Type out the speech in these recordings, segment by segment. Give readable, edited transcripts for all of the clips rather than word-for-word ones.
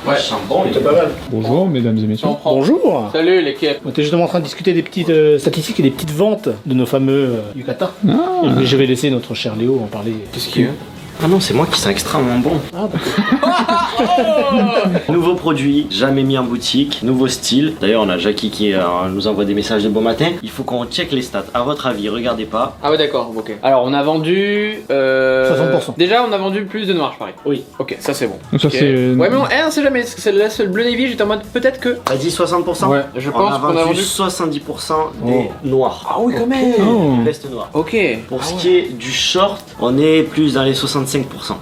Ouais, ça sent bon. C'était pas mal. Bonjour mesdames et messieurs. Bonjour. Salut l'équipe. On était justement en train de discuter des petites statistiques et des petites ventes de nos fameux yukata. Ah. Et je vais laisser notre cher Léo en parler. Qu'est-ce qu'il y a? Ah non, c'est moi qui sont extrêmement bon. Ah d'accord. Nouveau produit, jamais mis en boutique, nouveau style. D'ailleurs, on a Jackie qui nous envoie des messages de bon matin. Il faut qu'on check les stats. À votre avis, regardez pas. Ah ouais d'accord, ok. Alors on a vendu... 60%. Déjà on a vendu plus de noir je parie. Oui. Ok, ça c'est bon. Donc ça Ok. c'est... Ouais mais on sait jamais, parce que c'est la seule bleu navy, j'étais en mode peut-être que... T'as dit 60%? Ouais, je On pense a qu'on a vendu... 70% des noirs. Ah oui quand même. Oh. Des vestes noires. Ok. Pour ce qui est du short, on est plus dans les 65%.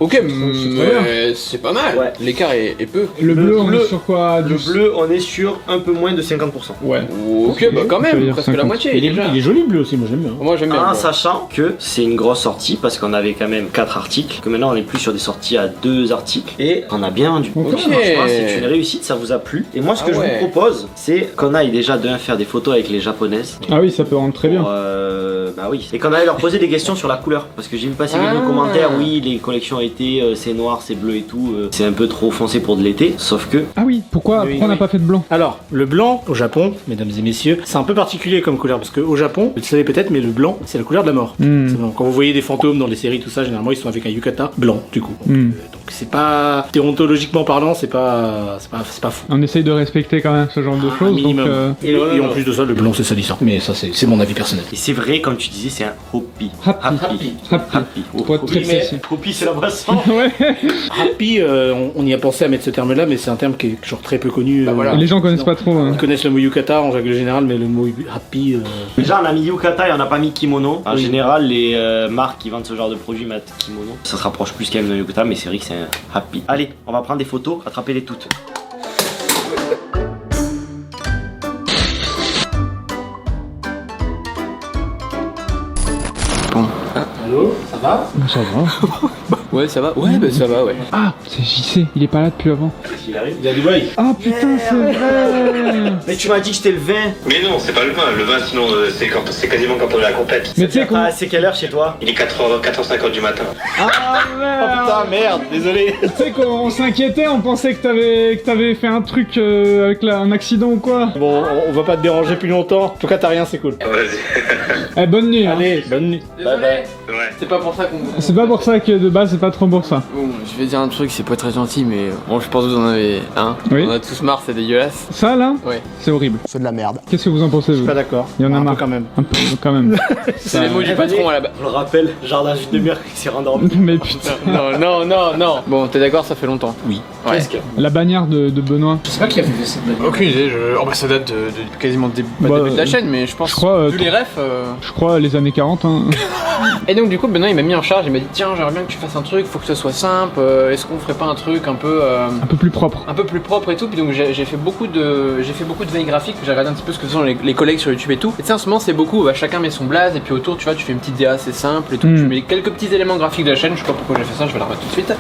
Ok, très mais c'est pas mal. Ouais. L'écart est peu. Le bleu, on bleu. est sur quoi? Le bleu, on est sur un peu moins de 50%. Ouais. Ok, bah quand Ça veut même, dire presque la 50. moitié. Il est, déjà. il est joli le bleu aussi, moi j'aime bien. Moi j'aime bien. En le bleu. sachant que c'est une grosse sortie parce qu'on avait quand même 4 articles, que maintenant on est plus sur des sorties à 2 articles et on a bien vendu. Ok. Franchement, c'est une réussite, ça vous a plu. Et moi ce que Ah je ouais. vous propose, c'est qu'on aille déjà de un faire des photos avec les japonaises. Ah oui, ça peut rendre très bien. Pour, bah oui. Et qu'on allait leur poser des questions sur la couleur. Parce que j'ai vu passer quelques commentaires, oui, les collections été, c'est noir, c'est bleu et tout, c'est un peu trop foncé pour de l'été. Sauf que Ah oui, pourquoi Oui, on n'a oui. pas fait de blanc? Alors, le blanc au Japon, mesdames et messieurs, c'est un peu particulier comme couleur parce qu'au Japon, vous le savez peut-être, mais le blanc, c'est la couleur de la mort. Hmm. C'est bon. Quand vous voyez des fantômes dans les séries, tout ça, généralement ils sont avec un yukata blanc, du coup. Hmm. Donc c'est pas déontologiquement parlant, c'est pas fou. On essaye de respecter quand même ce genre de Un choses, donc minimum. Et en plus de ça, le blanc c'est salissant. Mais ça, c'est mon avis personnel. et c'est vrai, comme tu disais, c'est un hopi. Happy. Happy. Pour être très Oui, mais- précis. Hopi, c'est la boisson. Ouais. Happy, on y a pensé à mettre ce terme-là, mais c'est un terme qui est genre très peu connu. Bah voilà. Les gens connaissent pas trop. hein. Ils connaissent le mot yukata en règle générale, mais le mot happy. Déjà, on a mis yukata et on n'a pas mis kimono. En Oui. général, les marques qui vendent ce genre de produits mettent kimono. Ça se rapproche plus quand même de yukata, mais c'est vrai que c'est un happy. Allez, on va prendre des photos, attrapez-les toutes. Allô, ça va? Ça va. Ouais, ça va. Ouais, bah ça va, ouais. Ah, c'est JC, il est pas là depuis avant. Il arrive. Il a du bail. Ah putain, c'est vrai. Mais tu m'as dit que c'était le 20. Mais non, c'est pas le vin. Le vin, sinon, c'est quasiment quand on est à la compète. Mais tu sais qu'on... C'est quelle heure chez toi? Il est 4h50 du matin. Ah Oh merde. putain, merde, désolé. Tu sais qu'on s'inquiétait, on pensait que t'avais fait un truc avec un accident ou quoi. Bon, on va pas te déranger plus longtemps. En tout cas, t'as rien, c'est cool. Vas-y. Eh, bonne nuit. Hein. Allez, bonne nuit. Désolé. Ouais. C'est pas pour ça qu'on... C'est pas pour ça que de base c'est pas trop pour ça. Bon, je vais dire un truc, c'est pas très gentil, mais bon, je pense que vous en avez un. Oui. On a tous marre, c'est dégueulasse. Ça là, Ouais. c'est horrible. C'est de la merde. Qu'est-ce que vous en pensez Je vous? suis pas d'accord. Il y en a Un peu marre. quand même. Un peu quand même. C'est les mots du patron à la base. Je le rappelle, genre dans une demi-heure qu'il s'est rendormi. Mais putain. Non. Bon, t'es d'accord, ça fait longtemps. Oui. Ouais. Presque. La bannière de Benoît. Je sais pas qui a fait cette blague. Aucune idée, bah ça date de quasiment début Bah, de la chaîne, mais je pense je crois, vu les refs. Je crois les années 40. Hein. Et donc du coup Benoît il m'a mis en charge, il m'a dit tiens j'aimerais bien que tu fasses un truc, faut que ce soit simple, est-ce qu'on ferait pas un truc un peu Plus propre. un peu plus propre et tout, puis donc j'ai fait beaucoup de veille graphique, j'ai regardé un petit peu ce que sont les collègues sur YouTube et tout. Et tu sais en ce moment c'est beaucoup, bah, chacun met son blaze et puis autour tu vois tu fais une petite DA assez simple et tout, tu mets quelques petits éléments graphiques de la chaîne, je sais pas pourquoi j'ai fait ça, je vais la remettre tout de suite.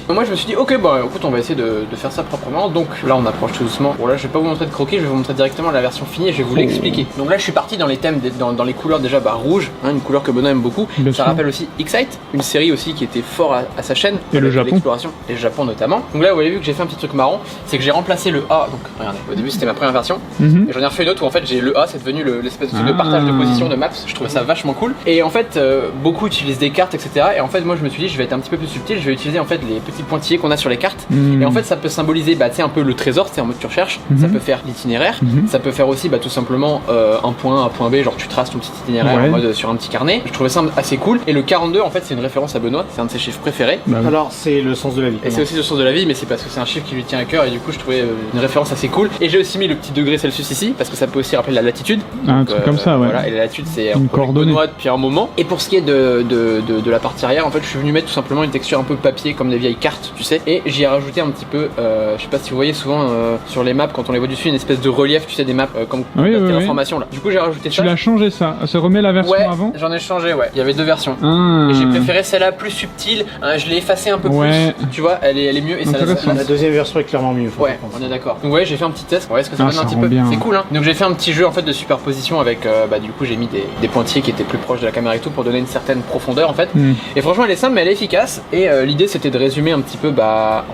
Moi je me suis dit ok bah écoute on va essayer de faire ça proprement, donc là on approche tout doucement. Bon là je vais pas vous montrer de croquis, je vais vous montrer directement la version finie et je vais vous l'expliquer. Donc là je suis parti dans les thèmes, dans les couleurs déjà bah rouge, hein, une couleur que Benoît aime beaucoup. Bien Ça sûr. rappelle aussi Excite, une série aussi qui était fort à sa chaîne. Et le avec Japon. l'exploration, et le Japon notamment. Donc là vous avez vu que j'ai fait un petit truc marrant, c'est que j'ai remplacé le A, donc regardez, au début c'était ma première version, Mhm. et j'en ai refait une autre où en fait j'ai le A, c'est devenu l'espèce de truc de Ah. partage de position de maps, je trouvais ça vachement cool. Et en fait beaucoup utilisent des cartes etc. Et en fait moi je me suis dit je vais être un petit peu plus subtil, je vais utiliser en fait les petits pointillés qu'on a sur les cartes. Mhm. Et en fait ça peut symboliser bah, tu sais, un peu le trésor, c'est en mode tu recherches, Mhm. ça peut faire l'itinéraire, Mhm. ça peut faire aussi bah, tout simplement un point A, un point B, genre tu traces ton petit itinéraire Ouais. en mode sur un petit carnet. Je trouvais ça assez cool. Et le 42 en fait c'est une référence à Benoît, c'est un de ses chiffres préférés. Bah, oui. Alors, c'est le sens de la vie. Et c'est aussi le sens de la vie, mais c'est parce que c'est un chiffre qui lui tient à cœur et du coup je trouvais une référence assez cool. Et j'ai aussi mis le petit degré Celsius ici parce que ça peut aussi rappeler la latitude. Un Donc, truc comme ça, ouais. Voilà, et la latitude c'est Une un produit coordonnée. Benoît depuis un moment. Et pour ce qui est de la partie arrière, en fait je suis venu mettre tout simplement une texture un peu papier comme des vieilles cartes, tu sais. Et j'y ai rajouté un petit peu, je sais pas si vous voyez souvent sur les maps quand on les voit dessus, une espèce de relief, tu sais, des maps comme Oui, la oui, terraformation là. Du coup j'ai rajouté Tu ça. l'as changé ça. Ça remet la version Ouais, avant. j'en ai changé, ouais. Il y avait deux versions. Ah. Et j'ai préféré celle-là plus subtile, Je l'ai effacée un peu Ouais. plus. Tu vois, elle est mieux et ça laisse Intéressant. la La deuxième version est clairement mieux. faut Ouais, comprendre. on est d'accord. Donc ouais, j'ai fait un petit test. Ouais, est-ce que ça Ah, donne un ça petit rend peu bien. C'est cool, hein. Donc j'ai fait un petit jeu en fait de superposition avec. Du coup, j'ai mis des pointillés qui étaient plus proches de la caméra et tout pour donner une certaine profondeur en fait. Et franchement, elle est simple, mais elle est efficace. Et l'idée, c'était de résumer un petit peu,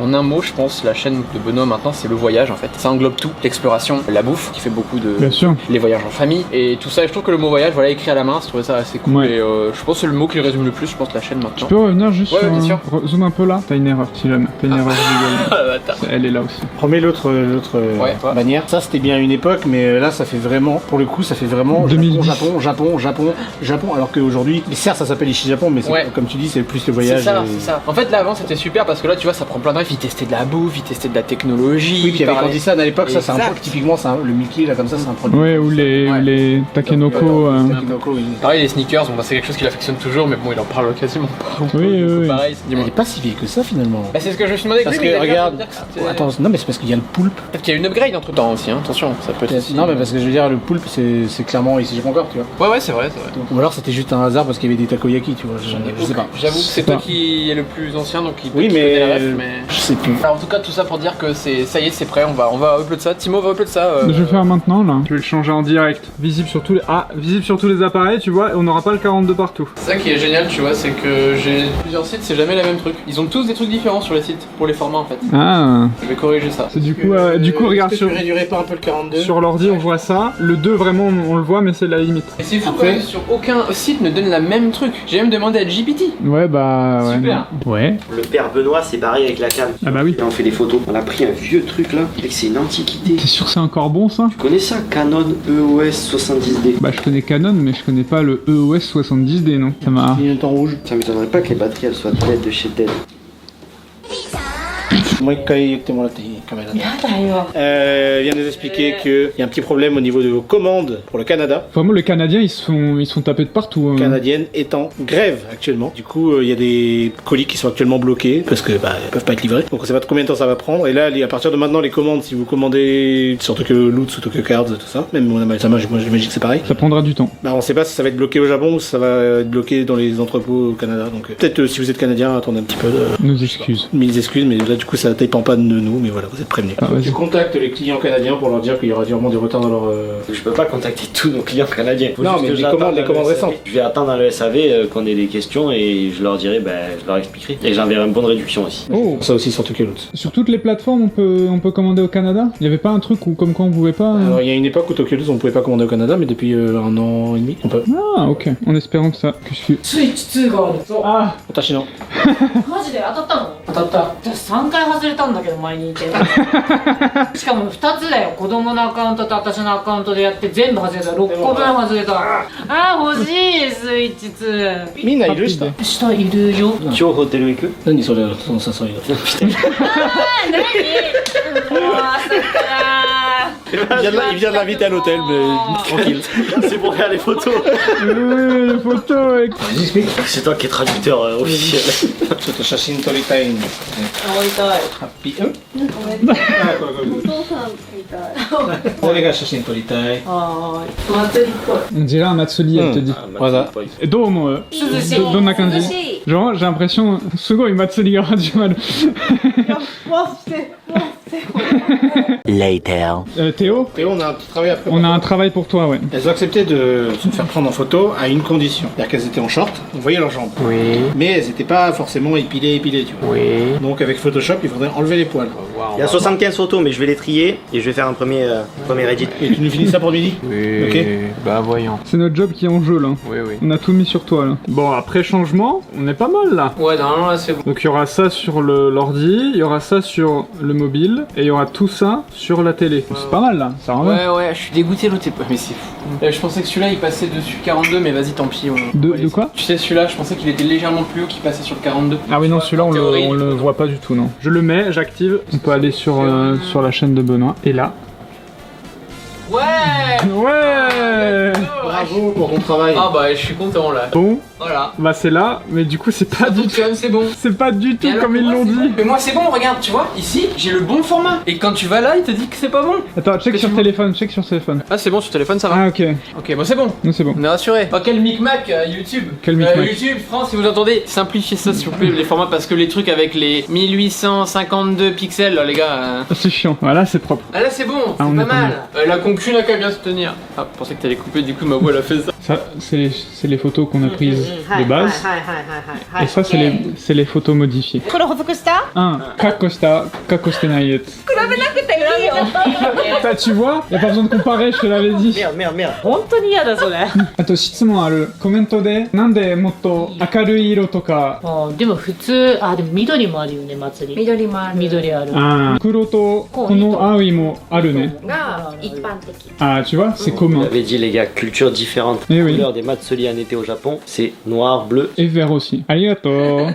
en un mot, je pense, la chaîne de Benoît maintenant, c'est le voyage en fait. Ça englobe tout, l'exploration, la bouffe, qui fait beaucoup de. Bien sûr. Les voyages en famille et tout ça. Et je trouve que le mot voyage, voilà, écrit à la main, je trouvais ça assez cool. Ouais. Et je pense que c'est le mot qui résume le plus, je pense, la chaîne Tu maintenant. peux revenir juste Ouais, sur. bien sûr. Zoom un peu là. T'as une erreur si jamais. T'as une erreur Google. Ah, bâtard. Elle est là aussi. Remets l'autre Ouais. bannière. Ça c'était bien à une époque, mais là ça fait vraiment, pour le coup, ça fait vraiment 2010. Japon. Alors qu'aujourd'hui, mais certes ça s'appelle Ishi Japon, mais c'est- Ouais. comme tu dis, c'est plus le C'est voyage. ça, et- c'est ça. En fait, là avant c'était super parce que là, tu vois, ça prend plein de rêves. Ils testaient de la bouffe, ils testaient de la technologie. Oui, puis ils avec parlaient- Candysan à l'époque, ça c'est un Exact. produit, typiquement, le Mickey là comme ça, c'est un produit. Ouais, ou les Takenoko. Takenoko, oui. Pareil, les sneakers, c'est quelque chose qu'il affectionne toujours, mais bon, il en parle quasiment pas. Oui. Pareil, Elle est pas si vieille que ça finalement. Bah, c'est ce que je me suis demandé avec Parce lui, mais que il a l'air de regarde, dire que c'était- attends, non mais c'est parce qu'il y a le poulpe. Peut-être qu'il y a une upgrade entre temps aussi, hein. Attention, ça peut être. aussi- Non mais parce que je veux dire, le poulpe c'est clairement Ishi Japon encore, tu vois. Ouais, c'est vrai, c'est vrai. Ou alors c'était juste un hasard parce qu'il y avait des takoyaki, tu vois. Je sais pas. J'avoue que c'est pas. toi qui est le plus ancien, donc qui Oui, qui mais- connaît la ref, mais. Je sais plus. Alors, en tout cas, tout ça pour dire que ça y est, c'est prêt, on va upload ça. Timo va upload ça. Je vais le faire maintenant là. Je vais le changer en direct. Visible sur tous les appareils, tu vois, et on n'aura pas le 42 partout. C'est ça qui est génial, tu vois, c'est que j'ai plusieurs sites, c'est jamais la même truc. Ils ont tous des trucs différents sur les sites, pour les formats en fait. Ah. Je vais corriger ça. C'est du coup, regarde Est-ce que sur, tu réduirais pas un peu le 42 sur l'ordi, on voit ça. Le 2, vraiment, on le voit, mais c'est la limite. Et c'est fou Après- quand même, sur aucun site ne donne la même truc. J'ai même demandé à GPT. Ouais, bah. Ouais. Super. non. Ouais. Le père Benoît, c'est pareil avec la canne. Ah bah oui. Là, on fait des photos. On a pris un vieux truc là. Mec, c'est une antiquité. T'es sûr que c'est encore bon ça? Tu connais ça, Canon EOS 70D? Bah, je connais Canon, mais je connais pas le EOS 70D, non? Ça m'a. Il est en rouge. Ça m'étonnerait pas que les batteries elles soient dead de chez Dead. Vient nous expliquer qu'il y a un petit problème au niveau de vos commandes pour le Canada. Vraiment, les Canadiens, ils sont tapés de partout. hein. Canadienne est en grève actuellement. Du coup, il y a des colis qui sont actuellement bloqués parce que ils peuvent pas être livrés. Donc on sait pas combien de temps ça va prendre. Et là, à partir de maintenant, les commandes, si vous commandez sur Tokyo Loot ou Tokyo Cards, tout ça, même mon Amaltama, moi j'imagine que c'est pareil. Ça prendra du temps. Bah, on sait pas si ça va être bloqué au Japon ou si ça va être bloqué dans les entrepôts au Canada. Donc peut-être si vous êtes Canadien, attendez un petit peu. Nos excuses. Mille excuses, mais là du coup ça dépend pas de nous, mais voilà, vous êtes prévenus. Ah, vas-y. Tu contactes les clients canadiens pour leur dire qu'il y aura sûrement des retards dans leur. Je peux pas contacter tous nos clients canadiens. Faut Non, juste mais que les j'attende commandes dans le récentes. SAV. Je vais attendre dans le SAV qu'on ait des questions et je leur dirai, je leur expliquerai. Et j'enverrai une bonne réduction aussi. Oh! Ça aussi sur Tokyo Loot. Sur toutes les plateformes, on peut commander au Canada? Il y avait pas un truc où, comme quoi, on pouvait pas. Alors il y a une époque où Tokyo Loot on pouvait pas commander au Canada, mais depuis un an et demi on peut. Ah, ok. En espérant que ça.スイッチ2があるそう Ah! Attaché non. マジで当たったの当たった。私3回外れたんだけど前にいてしかも2つだよ子供のアカウントと私のアカウントでやって全部外れた6個分外れたあー欲しいスイッチ2みんないる人。下いるよ今日ホテル行く？何それその誘いの。あー何もう朝から Il vient de l'inviter à l'hôtel, mais tranquille. C'est pour faire les photos. Les photos avec. Vas-y, explique. C'est toi qui es traducteur officiel. ちょっと写真撮りたいんで。終わりたいハッピー。お父さんみたい。誰が写真撮りたい。はーい祭りっぽい On dirait un Matsuri, elle te dit. Voilà. Et Domo, 涼しい donne la kanji. Genre, j'ai l'impression, Sugo et Matsuri ga du mal. Théo, Et on a un petit travail après. on a un travail pour toi, ouais. Elles ont accepté de se faire prendre en photo à une condition. C'est-à-dire qu'elles étaient en short, on voyait leurs jambes. Oui, Mais elles n'étaient pas forcément épilées, tu vois. oui. Donc avec Photoshop, il faudrait enlever les poils. Il y a 75 photos, mais je vais les trier et je vais faire un premier edit. Et tu nous finis ça pour midi. Oui. Ok. Bah voyons. C'est notre job qui est en jeu, là. Oui, oui. On a tout mis sur toi, là. Bon, après changement, on est pas mal, là. Ouais, normalement là c'est bon. Donc il y aura ça sur l'ordi, il y aura ça sur le mobile, et il y aura tout ça sur la télé. C'est pas mal, là. Ça rend bien. Ouais, je suis dégoûté l'autre époque, mais c'est fou. Je pensais que celui-là il passait dessus 42, mais vas-y, tant pis. De quoi? Tu sais, celui-là, je pensais qu'il était légèrement plus haut qu'il passait sur le 42. Ah oui, non, celui-là, Théorie. on le voit pas du tout, non. Je le mets, j'active, on peut aller sur la chaîne de Benoît. Et là. Ouais. Ouais! Bravo pour ton travail. Ah bah, je suis content là. Bon, Oh Voilà. Bah c'est là, mais du coup c'est pas du tout. Fonctionne, c'est bon. C'est pas du tout Et alors, comme ils moi, l'ont c'est dit. bon. Mais moi c'est bon, regarde, tu vois, ici j'ai le bon format. Et quand tu vas là, il te dit que c'est pas bon. Attends, check Que sur tu- téléphone, check sur téléphone. Ah c'est bon, sur téléphone ça va. Ah ok, Ok, bon c'est bon. non c'est bon. On est rassuré. Oh, quel micmac YouTube. Quel micmac. YouTube, France, si vous entendez, simplifiez ça s'il vous plaît les formats parce que les trucs avec les 1852 pixels là les gars. C'est chiant, voilà c'est propre. Ah là c'est bon, c'est Ah, on pas est pas mal. La concu n'a qu'à bien se tenir. Ah, je pensais que t'allais couper, du coup ma voix elle a fait ça. Ça, c'est les photos qu'on a prises de base. Et ça, c'est les photos modifiées. これ補足した 1. Kakosta, kakostenai. Tu vois, y a pas besoin de comparer, je te l'avais dit. Merde. 本当に嫌だそれあと質問ある。コメントで、なんでもっと明るい色とか、でも普通でも緑もあるよね祭り緑もある緑ある黒とこの青いもあるね。が一般的 Ah, tu vois, c'est Vous commun. l'avez dit les gars, culture différente. Eh oui. Couleur des matsuri en été au Japon, c'est noir, bleu. Et vert aussi. Arigato.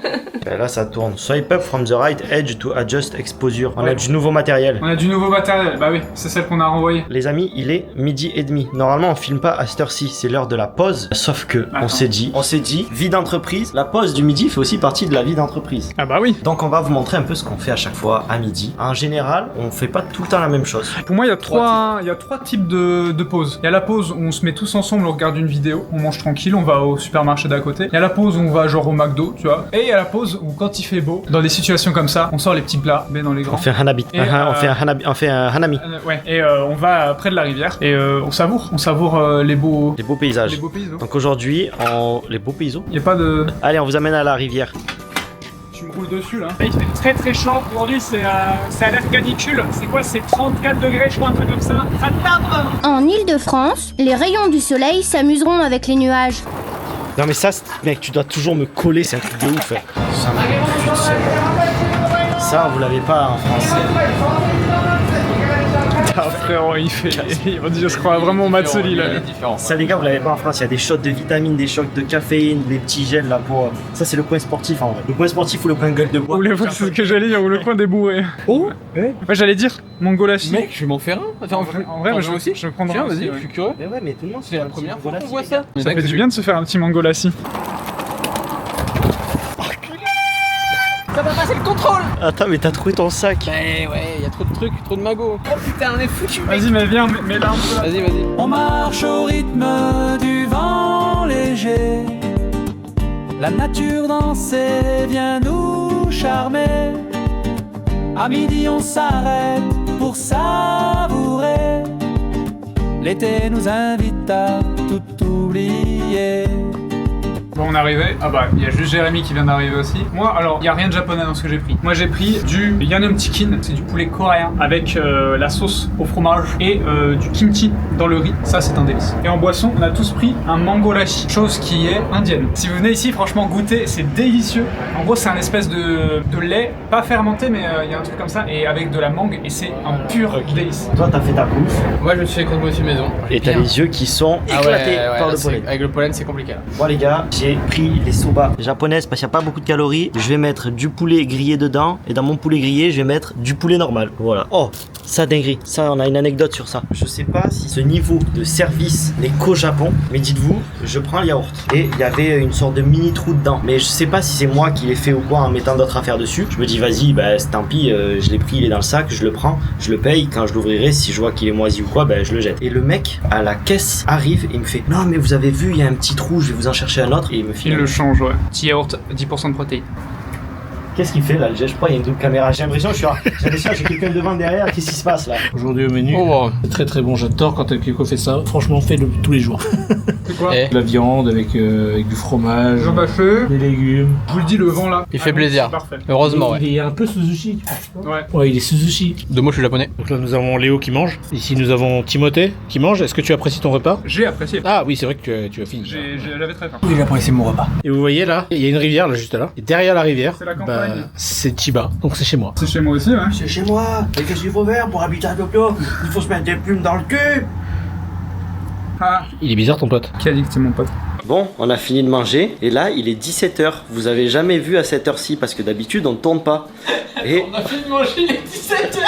Ben là ça tourne. Swipe up from the right edge to adjust exposure. On a du nouveau matériel. On a du nouveau matériel. Bah oui, c'est celle qu'on a renvoyée. Les amis, il est 12h30. Normalement on filme pas à cette heure-ci, c'est l'heure de la pause. Sauf que Attends. on s'est dit, vie d'entreprise. La pause du midi fait aussi partie de la vie d'entreprise. Ah bah oui. Donc on va vous montrer un peu ce qu'on fait à chaque fois à midi. En général, on fait pas tout le temps la même chose. Pour moi, il y a trois types de pauses. Il y a la pause où on se met tous ensemble, on regarde une vidéo, on mange tranquille, on va au supermarché d'à côté. Il y a la pause où on va genre au McDo, tu vois. Et il y a la pause où quand il fait beau, dans des situations comme ça, on sort les petits plats, mais dans les grands. On fait un hanabi. Et, on fait un hanami. Ouais. Et on va près de la rivière et on savoure les beaux paysages. paysans. Donc aujourd'hui, les beaux paysans. Il y a pas de. Allez, on vous amène à la rivière. Tu me roules dessus là. Il fait très très chaud. Aujourd'hui, c'est à l'air canicule. C'est quoi? C'est 34 degrés, je crois, un truc comme ça. Ça tape. En Île-de-France, les rayons du soleil s'amuseront avec les nuages. Non mais ça, mec, tu dois toujours me coller, c'est un truc de ouf. Ça me pue de ce- Ça, vous l'avez pas en français. Ah frérot, on dit, je crois vraiment au Matsuri là. Ça les gars, vous l'avez pas en France, il y a des shots de vitamines, des shots de caféine, des petits gels là pour... Ça c'est le coin sportif en vrai. Le coin sportif ou le coin gueule de bois. Ou c'est ce que j'allais dire, ou le coin des bourrés. Oh ouais, j'allais dire mangolashi. Mec, je vais m'en faire un. Attends, En vrai, moi je aussi. Je vais prendre Tiens, un vas-y, aussi, je ouais. suis curieux. Mais ouais, mais tout le monde C'est la première fois qu'on voit ça. ça. Ça fait du bien de se faire un petit mangolassi. Ça va passer le contrôle. Attends, mais t'as trouvé ton sac. Bah ouais, y a trop de trucs, trop de magots. Oh putain, on est foutu. Vas-y, mais viens, mets là un peu. Vas-y, vas-y. On marche au rythme du vent léger. La nature dansée vient nous charmer. À midi on s'arrête pour savourer. L'été nous invite à tout oublier. Bon, on est arrivé. Ah bah, il y a juste Jérémy qui vient d'arriver aussi. Moi, alors, il y a rien de japonais dans ce que j'ai pris. Moi, j'ai pris du Yanum-chikin, c'est du poulet coréen avec la sauce au fromage et du kimchi dans le riz. Ça, c'est un délice. Et en boisson, on a tous pris un mangolashi, chose qui est indienne. Si vous venez ici, franchement, goûtez, c'est délicieux. En gros, c'est un espèce de lait, pas fermenté, mais il y a un truc comme ça, et avec de la mangue, et c'est un pur délice. Toi, t'as fait ta bouffe. Moi, je me suis fait composer maison. Et t'as Bien. les yeux qui sont Ah éclatés ouais, par là, le c'est- pollen. Avec le pollen, c'est compliqué. Là. Bon les gars, j'ai pris les soba japonaises parce qu'il n'y a pas beaucoup de calories. Je vais mettre du poulet grillé dedans et dans mon poulet grillé, je vais mettre du poulet normal. Voilà. Oh, ça dinguerie. Ça, on a une anecdote sur ça. Je sais pas si ce niveau de service n'est qu'au Japon, mais dites-vous, je prends le yaourt et il y avait une sorte de mini trou dedans. Mais je sais pas si c'est moi qui l'ai fait ou quoi en mettant d'autres affaires dessus. Je me dis vas-y, bah tant pis, je l'ai pris, il est dans le sac, je le prends, je le paye. Quand je l'ouvrirai, si je vois qu'il est moisi ou quoi, bah je le jette. Et le mec à la caisse arrive et il me fait non mais vous avez vu, il y a un petit trou, je vais vous en chercher un autre et il me file. Il le change, ouais. Petit yaourt, 10% de protéines. Qu'est-ce qu'il fait là, le jet? Je crois qu'il y a une double caméra. J'ai l'impression que j'ai quelqu'un devant derrière. Qu'est-ce qui se passe là? Aujourd'hui au menu, Oh, wow. c'est très très bon. J'adore quand Kiko fait ça. Franchement, fais-le tous les jours. C'est quoi Eh. De la viande avec du fromage, Jean Bafeu. des légumes. Je vous le dis, le vent là. Il fait Ah non, plaisir. c'est parfait. Heureusement, ouais. Il est un peu Suzuki. Ouais. Ouais, il est Suzuki. De moi, je suis japonais. Donc là, nous avons Léo qui mange. Ici, nous avons Timothée qui mange. Est-ce que tu apprécies ton repas? J'ai apprécié. Ah oui, c'est vrai que tu as fini. J'avais très faim. Oui, j'apprécie mon repas. Et vous voyez là, il y a une rivière là juste là. Et derrière la rivière, C'est la campagne. c'est Chiba. Donc c'est chez moi. C'est chez moi aussi, ouais. C'est chez moi. Et qu'est-ce qu'il faut faire pour habiter à Tokyo? Il faut se mettre des plumes dans le cul. Ah, Il est bizarre ton pote. qui a dit que c'est mon pote? Bon, on a fini de manger et là il est 17h. Vous avez jamais vu à cette heure-ci parce que d'habitude on ne tourne pas. Et On a fini de manger les 17h.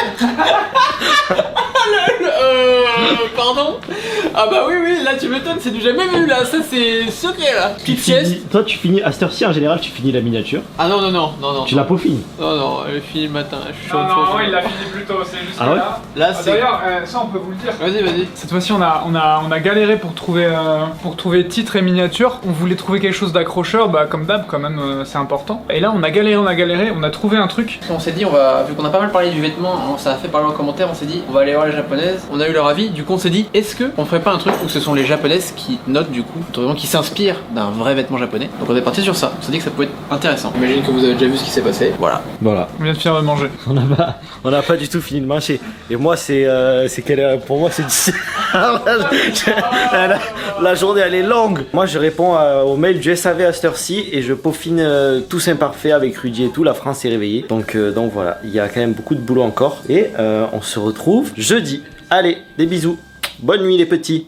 Pardon. Ah bah oui, là tu m'étonnes, c'est du jamais vu là, ça c'est secret là. Petite sieste. Toi, tu finis à cette heure-ci en général, tu finis la miniature. Ah non. Tu la peaufines. Non, elle finit le matin, je suis chaud. Non, il l'a fini plus tôt, c'est juste Ah ouais là. Là c'est. D'ailleurs, ça on peut vous le dire. Vas-y. Cette fois-ci, on a galéré pour trouver titre et miniature. On voulait trouver quelque chose d'accrocheur, bah comme d'hab, quand même, c'est important. Et là, on a galéré, on a trouvé un truc. On s'est dit, vu qu'on a pas mal parlé du vêtement, ça a fait parler en commentaire, on s'est dit, on va aller voir les japonaises. On a eu leur avis, du coup on s'est dit, est-ce que on ferait pas un truc où ce sont les japonaises qui notent du coup, qui s'inspirent d'un vrai vêtement japonais. Donc on est parti sur ça, on s'est dit que ça pouvait être intéressant. J'imagine que vous avez déjà vu ce qui s'est passé. Voilà. On vient de finir de manger. On n'a pas du tout fini de manger. Et moi, pour moi, c'est la journée, elle est longue. Moi, je réponds au mail du SAV à cette heure-ci et je peaufine tous imparfaits avec Rudy et tout. La France est réveillée. Donc voilà, il y a quand même beaucoup de boulot encore. Et on se retrouve jeudi. Allez, des bisous. Bonne nuit les petits.